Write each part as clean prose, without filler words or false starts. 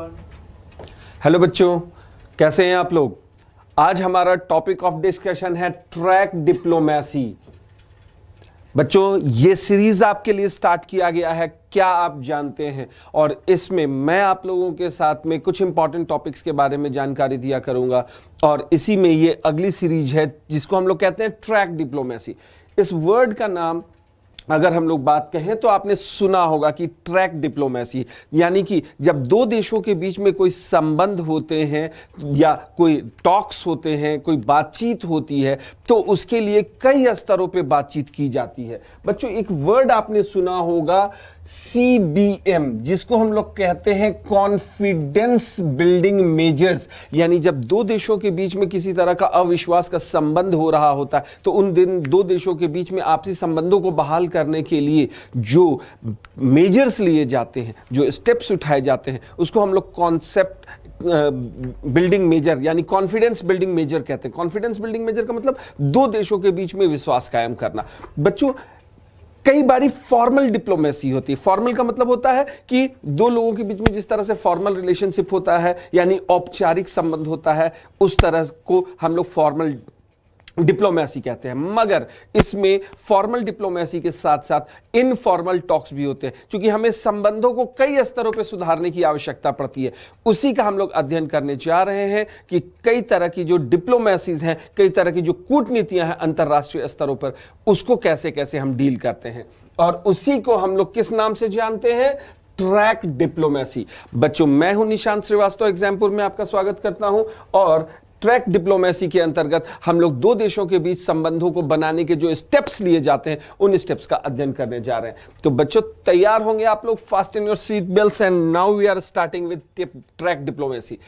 Hello बच्चों, कैसे हैं आप लोग। आज हमारा टॉपिक ऑफ डिस्कशन है ट्रैक डिप्लोमेसी। बच्चों, ये सीरीज आपके लिए स्टार्ट किया गया है, क्या आप जानते हैं, और इसमें मैं आप लोगों के साथ में कुछ इंपॉर्टेंट टॉपिक्स के बारे में जानकारी दिया करूंगा। और इसी में ये अगली सीरीज है जिसको हम लोग कहते हैं ट्रैक डिप्लोमेसी। इस वर्ड का नाम अगर हम लोग बात कहें तो आपने सुना होगा कि ट्रैक डिप्लोमेसी, यानी कि जब दो देशों के बीच में कोई संबंध होते हैं या कोई टॉक्स होते हैं, कोई बातचीत होती है, तो उसके लिए कई स्तरों पे बातचीत की जाती है। बच्चों, एक वर्ड आपने सुना होगा CBM, जिसको हम लोग कहते हैं कॉन्फिडेंस बिल्डिंग मेजर्स। यानी जब दो देशों के बीच में किसी तरह का अविश्वास का संबंध हो रहा होता है तो उन दिन दो देशों के बीच में आपसी संबंधों को बहाल करने के लिए जो मेजर्स लिए जाते हैं, जो स्टेप्स उठाए जाते हैं, उसको हम लोग कॉन्सेप्ट बिल्डिंग मेजर यानी कॉन्फिडेंस बिल्डिंग मेजर कहते हैं। कॉन्फिडेंस बिल्डिंग मेजर का मतलब दो देशों के बीच में विश्वास कायम करना। बच्चों, कई बारी फॉर्मल डिप्लोमेसी होती है। फॉर्मल का मतलब होता है कि दो लोगों के बीच में जिस तरह से फॉर्मल रिलेशनशिप होता है, यानी औपचारिक संबंध होता है, उस तरह को हम लोग फॉर्मल डिप्लोमेसी कहते हैं। मगर इसमें फॉर्मल डिप्लोमेसी के साथ साथ इनफॉर्मल टॉक्स भी होते हैं, क्योंकि हमें संबंधों को कई स्तरों पर सुधारने की आवश्यकता पड़ती है। उसी का हम लोग अध्ययन करने जा रहे हैं कि कई तरह की जो डिप्लोमेसीज हैं, कई तरह की जो कूटनीतियां हैं अंतरराष्ट्रीय स्तरों पर, उसको कैसे कैसे हम डील करते हैं, और उसी को हम लोग किस नाम से जानते हैं, ट्रैक डिप्लोमेसी। बच्चों, मैं हूं निशांत श्रीवास्तव, एग्जामपुर में आपका स्वागत करता हूं। और ट्रैक डिप्लोमेसी के अंतर्गत हम लोग दो देशों के बीच संबंधों को बनाने के जो स्टेप्स लिए जाते हैं, उन स्टेप्स का अध्ययन करने जा रहे हैं। तो बच्चों, तैयार होंगे आप लोग? Fasten your seat belts and now we are starting with track diplomacy.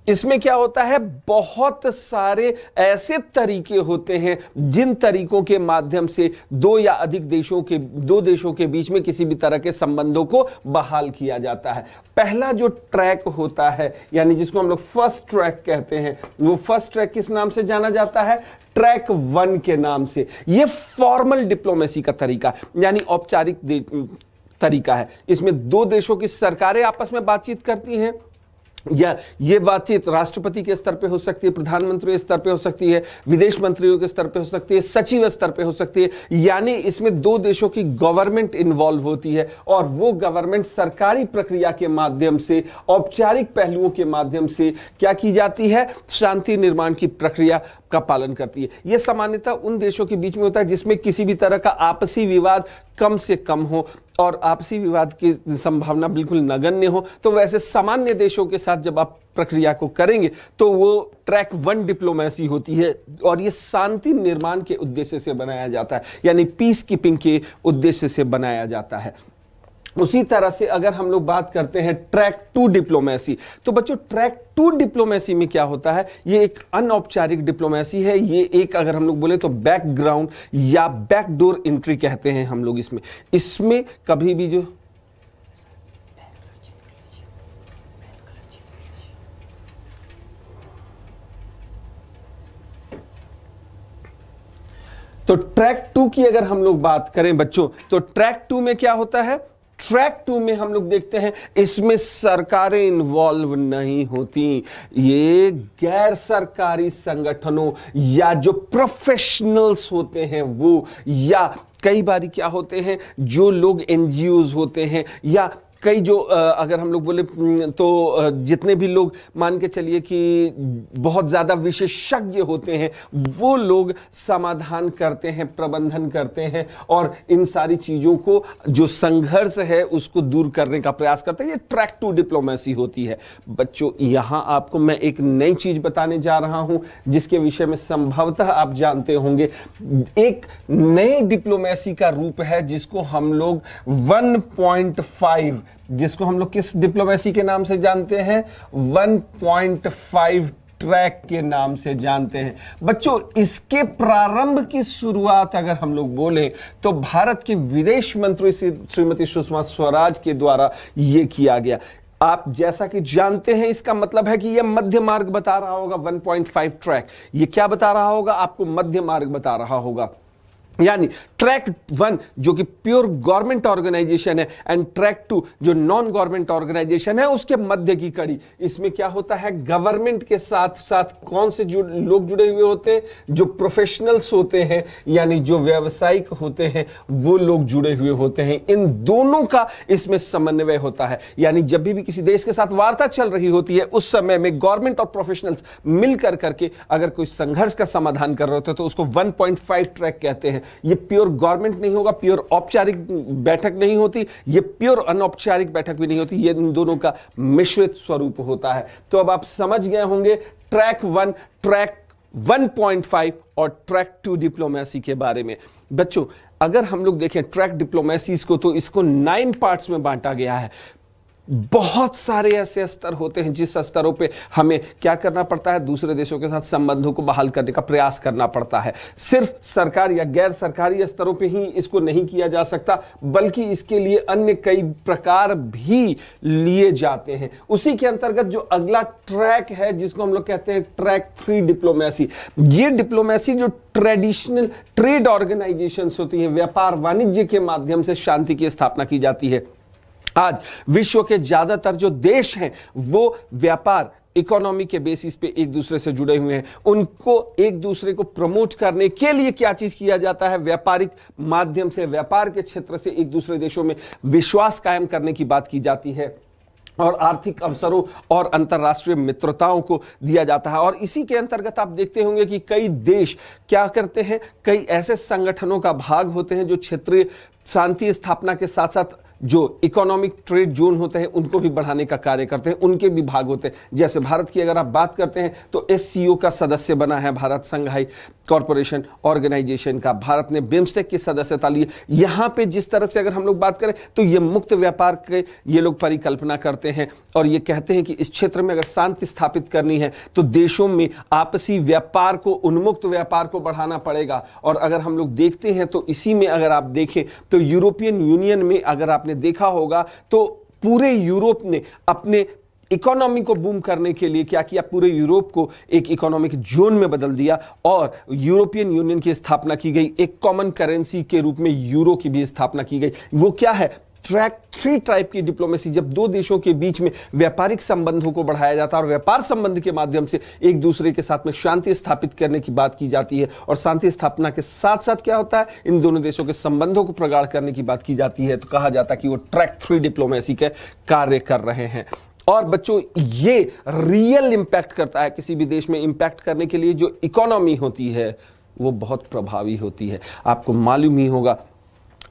इसमें क्या होता है, बहुत सारे ऐसे तरीके होते हैं जिन तरीकों के माध्यम से दो या अधिक दो देशों के बीच में किसी भी तरह के संबंधों को बहाल किया जाता है। पहला जो ट्रैक होता है, यानी जिसको हम लोग फर्स्ट ट्रैक कहते हैं, वो फर्स्ट ट्रैक किस नाम से जाना जाता है, ट्रैक 1 के नाम से। यह फॉर्मल डिप्लोमेसी का तरीका, यानी औपचारिक तरीका है। इसमें दो देशों की सरकारें आपस में बातचीत करती हैं, या ये बातचीत राष्ट्रपति के स्तर पे हो सकती है, प्रधानमंत्री के स्तर पे हो सकती है, विदेश मंत्रियों के स्तर पे हो सकती है, सचिव स्तर पे हो सकती है। यानी इसमें दो देशों की गवर्नमेंट इन्वॉल्व होती है, और वो गवर्नमेंट सरकारी प्रक्रिया के माध्यम से, औपचारिक पहलुओं के माध्यम से क्या की जाती है, शांति निर्माण की प्रक्रिया का पालन करती है। यह सामान्यतः उन देशों के बीच में होता है जिसमें किसी भी तरह का आपसी विवाद कम से कम हो और आपसी विवाद की संभावना बिल्कुल नगण्य हो। तो वैसे सामान्य देशों के साथ जब आप प्रक्रिया को करेंगे तो वो ट्रैक 1 डिप्लोमेसी होती है, और ये शांति निर्माण के उद्देश्य से बनाया जाता है, यानी पीस कीपिंग के उद्देश्य से बनाया जाता है। उसी तरह से अगर हम लोग बात करते हैं ट्रैक 2 डिप्लोमेसी, तो बच्चों ट्रैक 2 डिप्लोमेसी में क्या होता है, ये एक अनौपचारिक डिप्लोमेसी है। ये एक, अगर हम लोग बोले तो बैकग्राउंड या बैकडोर एंट्री कहते हैं हम लोग इसमें कभी भी जो तो ट्रैक 2 की अगर हम लोग बात करें बच्चों, तो ट्रैक 2 में क्या होता है, ट्रैक 2 में हम लोग देखते हैं इसमें सरकारें इन्वॉल्व नहीं होती। ये गैर सरकारी संगठनों या जो प्रोफेशनल्स होते हैं वो, या कई बारी क्या होते हैं, जो लोग NGOs होते हैं, या कई जो अगर हम लोग बोले तो जितने भी लोग मान के चलिए कि बहुत ज़्यादा विशेषज्ञ होते हैं, वो लोग समाधान करते हैं, प्रबंधन करते हैं, और इन सारी चीज़ों को, जो संघर्ष है उसको दूर करने का प्रयास करते हैं। ये ट्रैक 2 डिप्लोमेसी होती है। बच्चों, यहाँ आपको मैं एक नई चीज़ बताने जा रहा हूँ जिसके विषय में संभवतः आप जानते होंगे। एक नई डिप्लोमेसी का रूप है जिसको हम लोग 1.5, जिसको हम लोग किस डिप्लोमेसी के नाम से जानते हैं, 1.5 ट्रैक के नाम से जानते हैं। बच्चों, इसके प्रारंभ की शुरुआत अगर हम लोग बोलें तो भारत के विदेश मंत्री श्रीमती सुषमा स्वराज के द्वारा यह किया गया। आप जैसा कि जानते हैं, इसका मतलब है कि यह मध्य मार्ग बता रहा होगा। 1.5 ट्रैक ये क्या बता रहा होगा, आपको मध्य मार्ग बता रहा होगा। यानी ट्रैक 1 जो कि प्योर गवर्नमेंट ऑर्गेनाइजेशन है एंड ट्रैक 2 जो नॉन गवर्नमेंट ऑर्गेनाइजेशन है, उसके मध्य की कड़ी। इसमें क्या होता है, गवर्नमेंट के साथ साथ कौन से लोग जुड़े हुए होते हैं, जो प्रोफेशनल्स होते हैं यानी जो व्यावसायिक होते हैं वो लोग जुड़े हुए होते हैं। इन दोनों का इसमें समन्वय होता है। यानी जब भी किसी देश के साथ वार्ता चल रही होती है उस समय में गवर्नमेंट और प्रोफेशनल्स मिलकर करके अगर कोई संघर्ष का समाधान कर रहे होते हैं तो उसको 1.5 ट्रैक कहते हैं। ये प्योर गवर्नमेंट नहीं होगा, प्योर औपचारिक बैठक नहीं होती, ये प्योर अनौपचारिक बैठक भी नहीं होती, ये इन दोनों का मिश्रित स्वरूप होता है। तो अब आप समझ गए होंगे ट्रैक 1, ट्रैक 1.5 और ट्रैक 2 डिप्लोमेसी के बारे में। बच्चों अगर हम लोग देखें ट्रैक डिप्लोमेसीज को तो इसको 9 पार्ट्स में बांटा गया है। बहुत सारे ऐसे स्तर होते हैं जिस स्तरों पे हमें क्या करना पड़ता है, दूसरे देशों के साथ संबंधों को बहाल करने का प्रयास करना पड़ता है। सिर्फ सरकार या गैर सरकारी स्तरों पे ही इसको नहीं किया जा सकता, बल्कि इसके लिए अन्य कई प्रकार भी लिए जाते हैं। उसी के अंतर्गत जो अगला ट्रैक है जिसको हम लोग कहते हैं ट्रैक 3 डिप्लोमेसी। ये डिप्लोमेसी जो ट्रेडिशनल ट्रेड ऑर्गेनाइजेशंस होती हैं, व्यापार वाणिज्य के माध्यम से शांति की स्थापना की जाती है। आज विश्व के ज्यादातर जो देश हैं वो व्यापार इकोनॉमी के बेसिस पे एक दूसरे से जुड़े हुए हैं। उनको एक दूसरे को प्रमोट करने के लिए क्या चीज किया जाता है, व्यापारिक माध्यम से, व्यापार के क्षेत्र से एक दूसरे देशों में विश्वास कायम करने की बात की जाती है और आर्थिक अवसरों और अंतर्राष्ट्रीय मित्रताओं को दिया जाता है। और इसी के अंतर्गत आप देखते होंगे कि कई देश क्या करते हैं, कई ऐसे संगठनों का भाग होते हैं जो क्षेत्रीय शांति स्थापना के साथ साथ जो इकोनॉमिक ट्रेड जोन होते हैं उनको भी बढ़ाने का कार्य करते हैं, उनके भी भाग होते हैं। जैसे भारत की अगर आप बात करते हैं तो SCO का सदस्य बना है भारत, संघाई कॉरपोरेशन ऑर्गेनाइजेशन का। भारत ने बिम्स्टेक की सदस्यता ली। यहां पे जिस तरह से अगर हम लोग बात करें तो ये मुक्त व्यापार के ये लोग परिकल्पना करते हैं और ये कहते हैं कि इस क्षेत्र में अगर शांति स्थापित करनी है तो देशों में आपसी व्यापार को, उन्मुक्त व्यापार को बढ़ाना पड़ेगा। और अगर हम लोग देखते हैं तो इसी में अगर आप देखें तो यूरोपियन यूनियन में अगर आपने देखा होगा तो पूरे यूरोप ने अपने इकोनॉमी को बूम करने के लिए क्या किया, पूरे यूरोप को एक इकोनॉमिक जोन में बदल दिया और यूरोपियन यूनियन की स्थापना की गई। एक कॉमन करेंसी के रूप में यूरो की भी स्थापना की गई। वो क्या है, ट्रैक 3 टाइप की डिप्लोमेसी, जब दो देशों के बीच में व्यापारिक संबंधों को बढ़ाया जाता है और व्यापार संबंध के माध्यम से एक दूसरे के साथ में शांति स्थापित करने की बात की जाती है। और शांति स्थापना के साथ साथ क्या होता है, इन दोनों देशों के संबंधों को प्रगाढ़ करने की बात की जाती है। तो कहा जाता है कि वो ट्रैक 3 डिप्लोमेसी के कार्य कर रहे हैं। और बच्चों ये रियल इंपैक्ट करता है किसी भी देश में। इंपैक्ट करने के लिए जो इकोनॉमी होती है वो बहुत प्रभावी होती है। आपको मालूम ही होगा,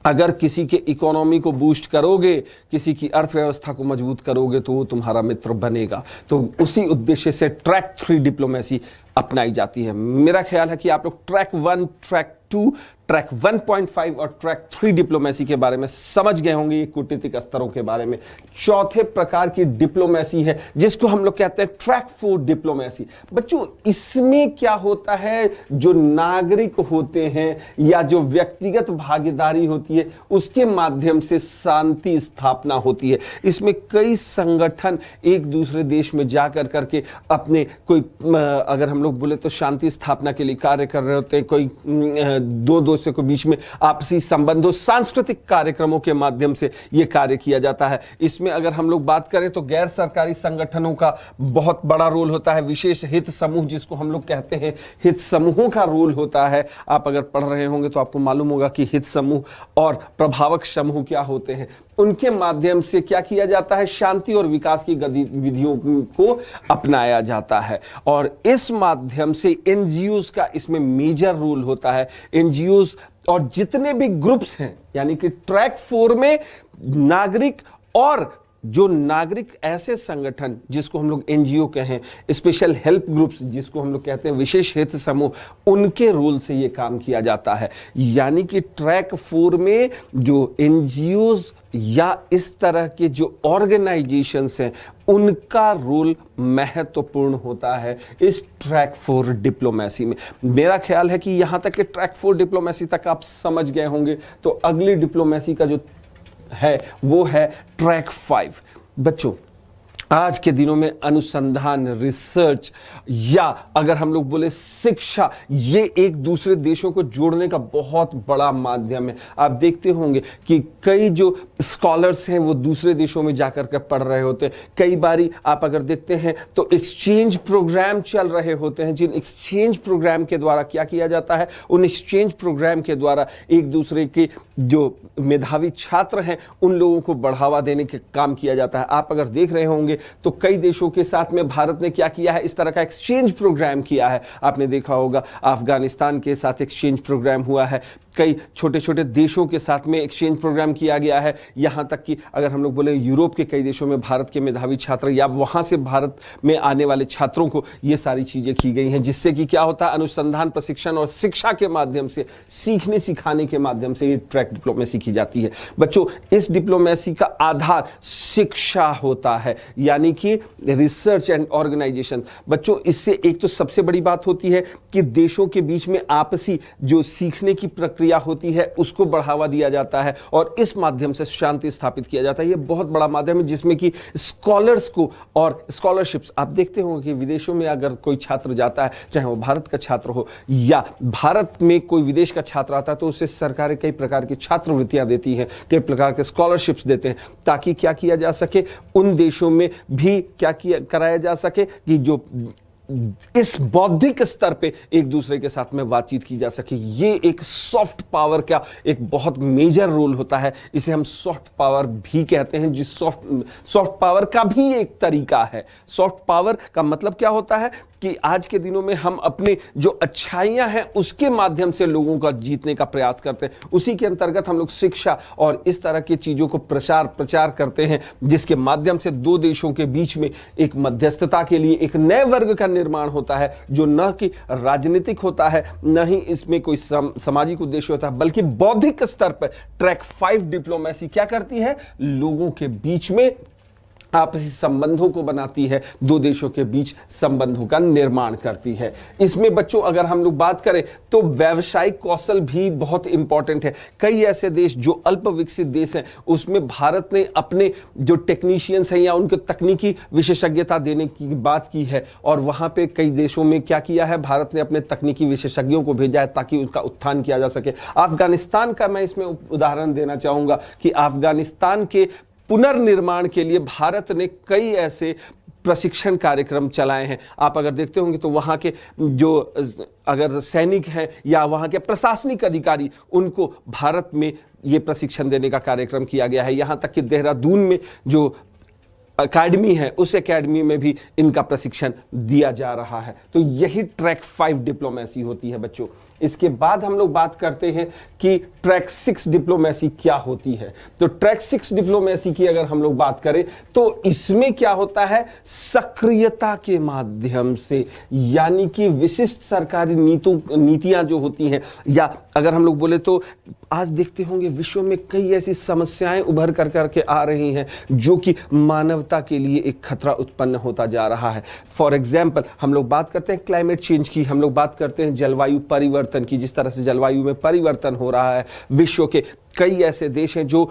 अगर किसी के इकोनॉमी को बूस्ट करोगे, किसी की अर्थव्यवस्था को मजबूत करोगे तो वो तुम्हारा मित्र बनेगा। तो उसी उद्देश्य से ट्रैक 3 डिप्लोमेसी अपनाई जाती है। मेरा ख्याल है कि आप लोग ट्रैक 1, ट्रैक 2, ट्रैक 1.5 और ट्रैक 3 डिप्लोमेसी के बारे में समझ गए होंगे, ये कूटनीतिक स्तरों के बारे में। चौथे प्रकार की डिप्लोमेसी है जिसको हम लोग कहते हैं ट्रैक 4 डिप्लोमेसी। बच्चों इसमें क्या होता है, जो नागरिक होते हैं या जो व्यक्तिगत भागीदारी होती है उसके माध्यम से शांति स्थापना होती है। इसमें कई संगठन एक दूसरे देश में जाकर करके अपने कोई अगर हम लोग बोले तो शांति स्थापना के लिए कार्य कर रहे होते हैं। कोई दो देशों के बीच में आपसी संबंधों, सांस्कृतिक कार्यक्रमों के माध्यम से यह कार्य किया जाता है। इसमें अगर हम लोग बात करें तो गैर सरकारी संगठनों का बहुत बड़ा रोल होता है। विशेष हित समूह जिसको हम लोग कहते हैं, हित समूहों का रोल होता है। आप अगर पढ़ रहे होंगे तो आपको मालूम होगा कि हित समूह और प्रभावक समूह क्या होते हैं। उनके माध्यम से क्या किया जाता है, शांति और विकास की गतिविधियों को अपनाया जाता है। और इस माध्यम से एनजीओज का इसमें मेजर रोल होता है। एनजीओज और जितने भी ग्रुप्स हैं, यानी कि ट्रैक 4 में नागरिक और जो नागरिक ऐसे संगठन जिसको हम लोग एनजीओ कहें, स्पेशल हेल्प ग्रुप्स जिसको हम लोग कहते हैं, विशेष हित समूह, उनके रोल से ये काम किया जाता है। यानी कि ट्रैक 4 में जो एनजीओज या इस तरह के जो ऑर्गेनाइजेशंस हैं उनका रोल महत्वपूर्ण होता है इस ट्रैक 4 डिप्लोमेसी में। मेरा ख्याल है कि यहां तक कि ट्रैक 4 डिप्लोमेसी तक आप समझ गए होंगे। तो अगली डिप्लोमेसी का जो है वो है ट्रैक 5। बच्चों आज के दिनों में अनुसंधान, रिसर्च या अगर हम लोग बोले शिक्षा, ये एक दूसरे देशों को जोड़ने का बहुत बड़ा माध्यम है। आप देखते होंगे कि कई जो स्कॉलर्स हैं वो दूसरे देशों में जाकर के पढ़ रहे होते हैं। कई बारी आप अगर देखते हैं तो एक्सचेंज प्रोग्राम चल रहे होते हैं, जिन एक्सचेंज प्रोग्राम के द्वारा क्या किया जाता है, उन एक्सचेंज प्रोग्राम के द्वारा एक दूसरे के जो मेधावी छात्र हैं उन लोगों को बढ़ावा देने के काम किया जाता है। आप अगर देख रहे होंगे तो कई देशों के साथ में भारत ने क्या किया है, इस तरह का एक्सचेंज प्रोग्राम किया है। आपने देखा होगा अफगानिस्तान के साथ एक्सचेंज प्रोग्राम हुआ है, कई छोटे छोटे देशों के साथ में एक्सचेंज प्रोग्राम किया गया है। यहां तक कि अगर हम लोग बोले यूरोप के कई देशों में भारत के मेधावी छात्र या वहां से भारत में आने वाले छात्रों को ये सारी चीजें की गई हैं, जिससे कि क्या होता है, अनुसंधान, प्रशिक्षण और शिक्षा के माध्यम से, सीखने सिखाने के माध्यम से ये ट्रैक डिप्लोमेसी की जाती है। बच्चों, इस डिप्लोमेसी का आधार शिक्षा होता है, यानी कि रिसर्च एंड ऑर्गेनाइजेशन। बच्चों, इससे एक तो सबसे बड़ी बात होती है कि देशों के बीच में आपसी जो सीखने की प्रक्रिया होती है उसको बढ़ावा दिया जाता है और इस माध्यम से शांति स्थापित किया जाता है। यह बहुत बड़ा माध्यम है जिसमें कि स्कॉलर्स को और स्कॉलरशिप्स, आप देखते होंगे कि विदेशों में अगर कोई छात्र जाता है, चाहे वो भारत का छात्र हो या भारत में कोई विदेश का छात्र आता है, तो उसे सरकारें कई प्रकार की छात्रवृत्तियां देती हैं, कई प्रकार के स्कॉलरशिप्स देते हैं, ताकि क्या किया जा सके, उन देशों में भी क्या किया कराया जा सके कि जो इस बौद्धिक स्तर पे एक दूसरे के साथ में बातचीत की जा सके। ये एक सॉफ्ट पावर का एक बहुत मेजर रोल होता है, इसे हम सॉफ्ट पावर भी कहते हैं। जिस सॉफ्ट पावर का भी एक तरीका है। सॉफ्ट पावर का मतलब क्या होता है कि आज के दिनों में हम अपने जो अच्छाइयां हैं उसके माध्यम से लोगों का जीतने का प्रयास करते हैं। उसी के अंतर्गत हम लोग शिक्षा और इस तरह की चीजों को प्रचार करते हैं, जिसके माध्यम से दो देशों के बीच में एक मध्यस्थता के लिए एक नए वर्ग का निर्माण होता है, जो न कि राजनीतिक होता है, न ही इसमें कोई सामाजिक उद्देश्य होता है, बल्कि बौद्धिक स्तर पर ट्रैक 5 डिप्लोमेसी क्या करती है, लोगों के बीच में आपसी संबंधों को बनाती है, दो देशों के बीच संबंधों का निर्माण करती है। इसमें बच्चों अगर हम लोग बात करें तो व्यावसायिक कौशल भी बहुत इंपॉर्टेंट है। कई ऐसे देश जो अल्प विकसित देश हैं, उसमें भारत ने अपने जो टेक्नीशियंस हैं या उनको तकनीकी विशेषज्ञता देने की बात की है, और वहां पे कई देशों में क्या किया है, भारत ने अपने तकनीकी विशेषज्ञों को भेजा है ताकि उसका उत्थान किया जा सके। अफगानिस्तान का मैं इसमें उदाहरण देना चाहूंगा कि अफगानिस्तान के पुनर्निर्माण के लिए भारत ने कई ऐसे प्रशिक्षण कार्यक्रम चलाए हैं। आप अगर देखते होंगे तो वहां के जो अगर सैनिक हैं या वहां के प्रशासनिक अधिकारी, उनको भारत में ये प्रशिक्षण देने का कार्यक्रम किया गया है। यहां तक कि देहरादून में जो अकेडमी है, उस एकेडमी में भी इनका प्रशिक्षण दिया जा रहा है। तो यही ट्रैक 5 डिप्लोमेसी होती है बच्चों। इसके बाद हम लोग बात करते हैं कि ट्रैक 6 डिप्लोमेसी क्या होती है। तो ट्रैक 6 डिप्लोमेसी की अगर हम लोग बात करें तो इसमें क्या होता है, सक्रियता के माध्यम से, यानी कि विशिष्ट सरकारी नीतियां जो होती हैं, या अगर हम लोग बोले तो आज देखते होंगे विश्व में कई ऐसी समस्याएं उभर कर करके आ रही हैं जो कि मानवता के लिए एक खतरा उत्पन्न होता जा रहा है। फॉर एग्जाम्पल हम लोग बात करते हैं क्लाइमेट चेंज की, हम लोग बात करते हैं जलवायु परिवर्तन की। जिस तरह से जलवायु में परिवर्तन हो रहा है, विश्व के कई ऐसे देश हैं जो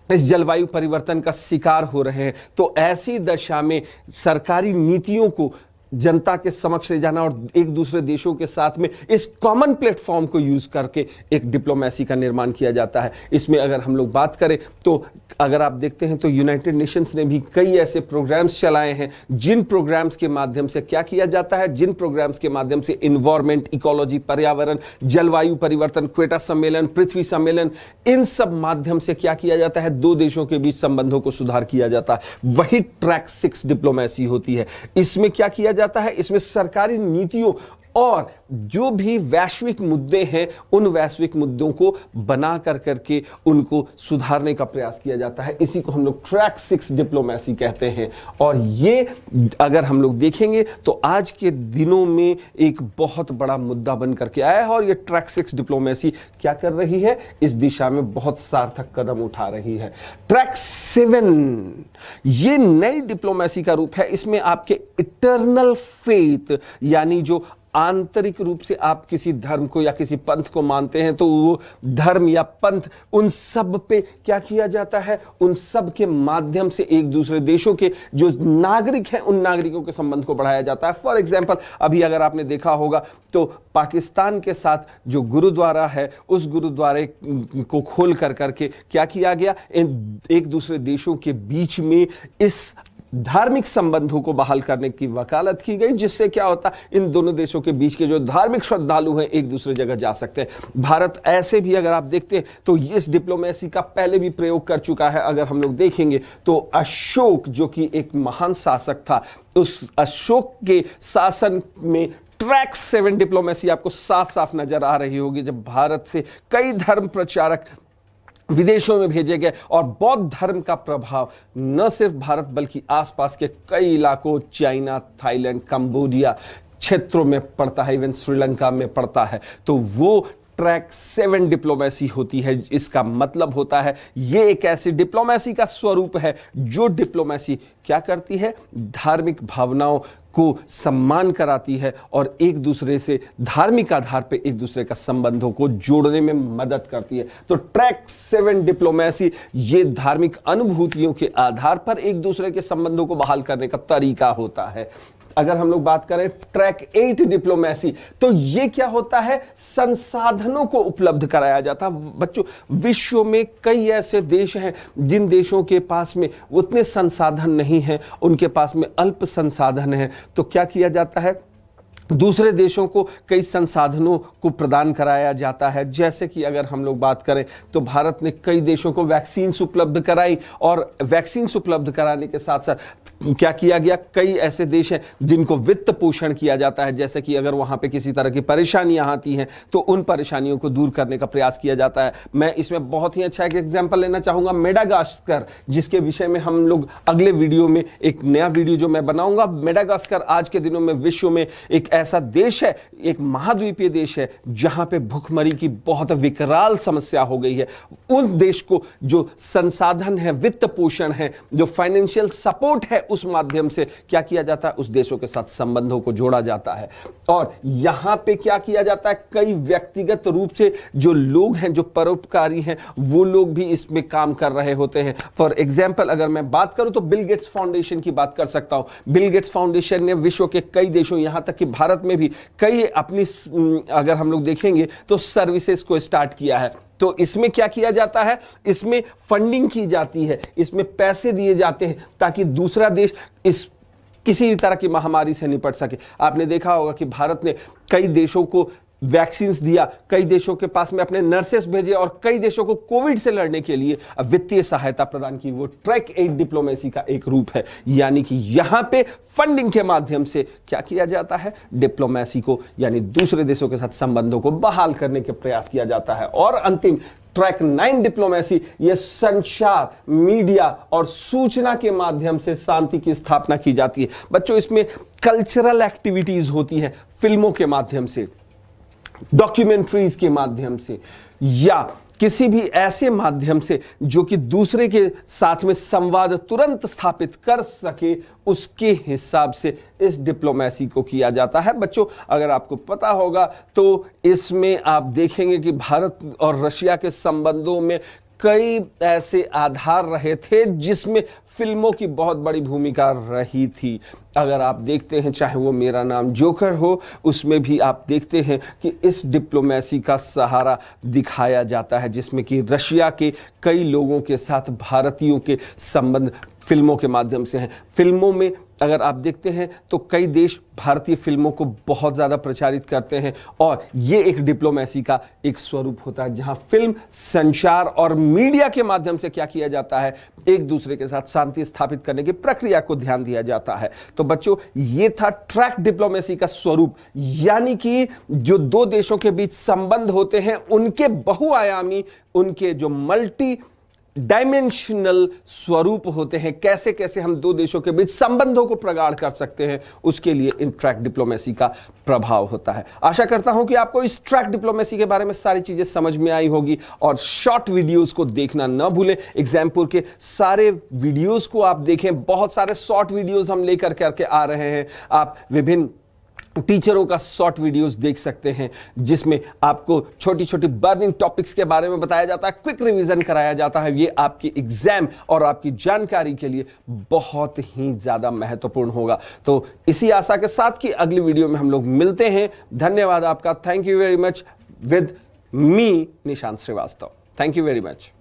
इस जलवायु परिवर्तन का शिकार हो रहे हैं। तो ऐसी दशा में सरकारी नीतियों को जनता के समक्ष ले जाना और एक दूसरे देशों के साथ में इस कॉमन प्लेटफॉर्म को यूज करके एक डिप्लोमेसी का निर्माण किया जाता है। इसमें अगर हम लोग बात करें तो अगर आप देखते हैं तो यूनाइटेड नेशंस ने भी कई ऐसे प्रोग्राम्स चलाए हैं, जिन प्रोग्राम्स के माध्यम से क्या किया जाता है, जिन प्रोग्राम्स के माध्यम से इन्वायरमेंट, इकोलॉजी, पर्यावरण, जलवायु परिवर्तन, क्वेटा सम्मेलन, पृथ्वी सम्मेलन, इन सब माध्यम से क्या किया जाता है, दो देशों के बीच संबंधों को सुधार किया जाता है। वही ट्रैक 6 डिप्लोमेसी होती है। इसमें क्या किया जाता है, इसमें सरकारी नीतियों और जो भी वैश्विक मुद्दे हैं, उन वैश्विक मुद्दों को बना कर करके उनको सुधारने का प्रयास किया जाता है। इसी को हम लोग ट्रैक 6 डिप्लोमेसी कहते हैं। और ये अगर हम लोग देखेंगे तो आज के दिनों में एक बहुत बड़ा मुद्दा बन करके आया है, और ये ट्रैक 6 डिप्लोमेसी क्या कर रही है, इस दिशा में बहुत सार्थक कदम उठा रही है। ट्रैक 7 ये नई डिप्लोमेसी का रूप है। इसमें आपके इटर्नल फेथ, यानी जो आंतरिक रूप से आप किसी धर्म को या किसी पंथ को मानते हैं तो वो धर्म या पंथ उन सब पे क्या किया जाता है, उन सब के माध्यम से एक दूसरे देशों के जो नागरिक हैं उन नागरिकों के संबंध को बढ़ाया जाता है। फॉर एग्जाम्पल, अभी अगर आपने देखा होगा तो पाकिस्तान के साथ जो गुरुद्वारा है उस गुरुद्वारे को खोल कर करके क्या किया गया, इन एक दूसरे देशों के बीच में इस धार्मिक संबंधों को बहाल करने की वकालत की गई, जिससे क्या होता है इन दोनों देशों के बीच के जो धार्मिक श्रद्धालु हैं एक दूसरे जगह जा सकते हैं। भारत ऐसे भी अगर आप देखते हैं तो इस डिप्लोमेसी का पहले भी प्रयोग कर चुका है। अगर हम लोग देखेंगे तो अशोक जो कि एक महान शासक था, उस अशोक के शासन में ट्रैक 7 डिप्लोमेसी आपको साफ साफ नजर आ रही होगी, जब भारत से कई धर्म प्रचारक विदेशों में भेजे गए और बौद्ध धर्म का प्रभाव न सिर्फ भारत बल्कि आसपास के कई इलाकों, चाइना, थाईलैंड, कंबोडिया क्षेत्रों में पड़ता है, इवन श्रीलंका में पड़ता है। तो वो ट्रैक 7 डिप्लोमेसी होती है। इसका मतलब होता है ये एक ऐसी डिप्लोमेसी का स्वरूप है जो डिप्लोमेसी क्या करती है, धार्मिक भावनाओं को सम्मान कराती है और एक दूसरे से धार्मिक आधार पर एक दूसरे का संबंधों को जोड़ने में मदद करती है। तो ट्रैक 7 डिप्लोमेसी ये धार्मिक अनुभूतियों के आधार पर एक दूसरे के संबंधों को बहाल करने का तरीका होता है। अगर हम लोग बात करें ट्रैक 8 डिप्लोमेसी, तो ये क्या होता है, संसाधनों को उपलब्ध कराया जाता है। बच्चों, विश्व में कई ऐसे देश हैं जिन देशों के पास में उतने संसाधन नहीं हैं, उनके पास में अल्प संसाधन है, तो क्या किया जाता है, दूसरे देशों को कई संसाधनों को प्रदान कराया जाता है। जैसे कि अगर हम लोग बात करें तो भारत ने कई देशों को वैक्सीन्स उपलब्ध कराई और वैक्सीन्स उपलब्ध कराने के साथ साथ क्या किया गया, कई ऐसे देश हैं जिनको वित्त पोषण किया जाता है। जैसे कि अगर वहां पे किसी तरह की परेशानियां आती हैं तो उन परेशानियों को दूर करने का प्रयास किया जाता है। मैं इसमें बहुत ही अच्छा एक एग्जाम्पल लेना चाहूंगा, मेडागास्कर, जिसके विषय में हम लोग अगले वीडियो में एक नया वीडियो जो मैं बनाऊंगा। मेडागास्कर आज के दिनों में विश्व में एक ऐसा देश है, एक महाद्वीपीय देश है जहां पे भूखमरी की बहुत विकराल समस्या हो गई है। उन देश को जो संसाधन है, वित्त पोषण है, जो फाइनेंशियल सपोर्ट है, उस माध्यम से क्या किया जाता है, उस देशों के साथ संबंधों को जोड़ा जाता है। और यहां पे क्या किया जाता है, कई व्यक्तिगत रूप से जो लोग हैं, जो परोपकारी हैं, वो लोग भी इसमें काम कर रहे होते हैं। फॉर एग्जाम्पल अगर मैं बात करूं तो बिल गेट्स फाउंडेशन की बात कर सकता हूं। बिल गेट्स फाउंडेशन ने विश्व के कई देशों, यहां तक कि भारत में भी कई अपनी, अगर हम लोग देखेंगे तो सर्विसेज को स्टार्ट किया है। तो इसमें क्या किया जाता है, इसमें फंडिंग की जाती है, इसमें पैसे दिए जाते हैं ताकि दूसरा देश इस किसी तरह की महामारी से निपट सके। आपने देखा होगा कि भारत ने कई देशों को वैक्सीन्स दिया, कई देशों के पास में अपने नर्सेस भेजे और कई देशों को कोविड से लड़ने के लिए वित्तीय सहायता प्रदान की। वो ट्रैक 8 डिप्लोमेसी का एक रूप है, यानी कि यहां पे फंडिंग के माध्यम से क्या किया जाता है, डिप्लोमेसी को यानी दूसरे देशों के साथ संबंधों को बहाल करने के प्रयास किया जाता है। और अंतिम ट्रैक 9 डिप्लोमेसी, यह संचार, मीडिया और सूचना के माध्यम से शांति की स्थापना की जाती है। बच्चों, इसमें कल्चरल एक्टिविटीज होती हैं, फिल्मों के माध्यम से, डॉक्यूमेंट्रीज के माध्यम से, या किसी भी ऐसे माध्यम से जो कि दूसरे के साथ में संवाद तुरंत स्थापित कर सके, उसके हिसाब से इस डिप्लोमेसी को किया जाता है। बच्चों, अगर आपको पता होगा तो इसमें आप देखेंगे कि भारत और रशिया के संबंधों में कई ऐसे आधार रहे थे जिसमें फिल्मों की बहुत बड़ी भूमिका रही थी। अगर आप देखते हैं, चाहे वो मेरा नाम जोकर हो, उसमें भी आप देखते हैं कि इस डिप्लोमेसी का सहारा दिखाया जाता है, जिसमें कि रशिया के कई लोगों के साथ भारतीयों के संबंध फिल्मों के माध्यम से हैं। फिल्मों में अगर आप देखते हैं तो कई देश भारतीय फिल्मों को बहुत ज़्यादा प्रचारित करते हैं और ये एक डिप्लोमेसी का एक स्वरूप होता है, जहां फिल्म, संचार और मीडिया के माध्यम से क्या किया जाता है, एक दूसरे के साथ शांति स्थापित करने की प्रक्रिया को ध्यान दिया जाता है। तो बच्चों, ये था ट्रैक डिप्लोमेसी का स्वरूप, यानी कि जो दो देशों के बीच संबंध होते हैं उनके बहुआयामी, उनके जो मल्टी डायमेंशनल स्वरूप होते हैं, कैसे कैसे हम दो देशों के बीच संबंधों को प्रगाढ़ कर सकते हैं, उसके लिए इन ट्रैक डिप्लोमेसी का प्रभाव होता है। आशा करता हूं कि आपको इस ट्रैक डिप्लोमेसी के बारे में सारी चीजें समझ में आई होगी और शॉर्ट वीडियोस को देखना न भूलें। एग्जाम्पुल के सारे वीडियोस को आप देखें, बहुत सारे शॉर्ट वीडियोस हम लेकर करके आ रहे हैं। आप विभिन्न टीचरों का शॉर्ट वीडियोस देख सकते हैं जिसमें आपको छोटी छोटी बर्निंग टॉपिक्स के बारे में बताया जाता है, क्विक रिवीजन कराया जाता है। ये आपकी एग्जाम और आपकी जानकारी के लिए बहुत ही ज्यादा महत्वपूर्ण होगा। तो इसी आशा के साथ कि अगली वीडियो में हम लोग मिलते हैं। धन्यवाद आपका। Thank you very much with me Nishant Shrivastava. Thank you very much.